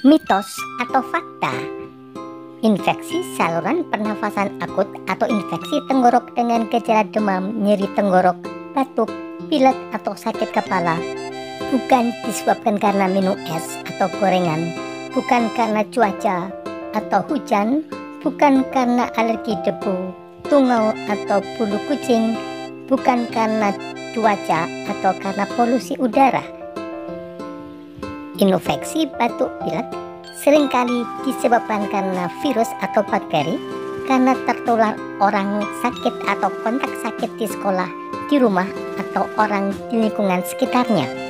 Mitos atau fakta, infeksi saluran pernafasan akut atau infeksi tenggorok dengan gejala demam, nyeri tenggorok, batuk, pilek atau sakit kepala bukan disebabkan karena minum es atau gorengan, bukan karena cuaca atau hujan, bukan karena alergi debu, tungau atau bulu kucing, bukan karena cuaca atau karena polusi udara. Infeksi batuk pilek seringkali disebabkan karena virus atau bakteri, karena tertular orang sakit atau kontak sakit di sekolah, di rumah, atau orang di lingkungan sekitarnya.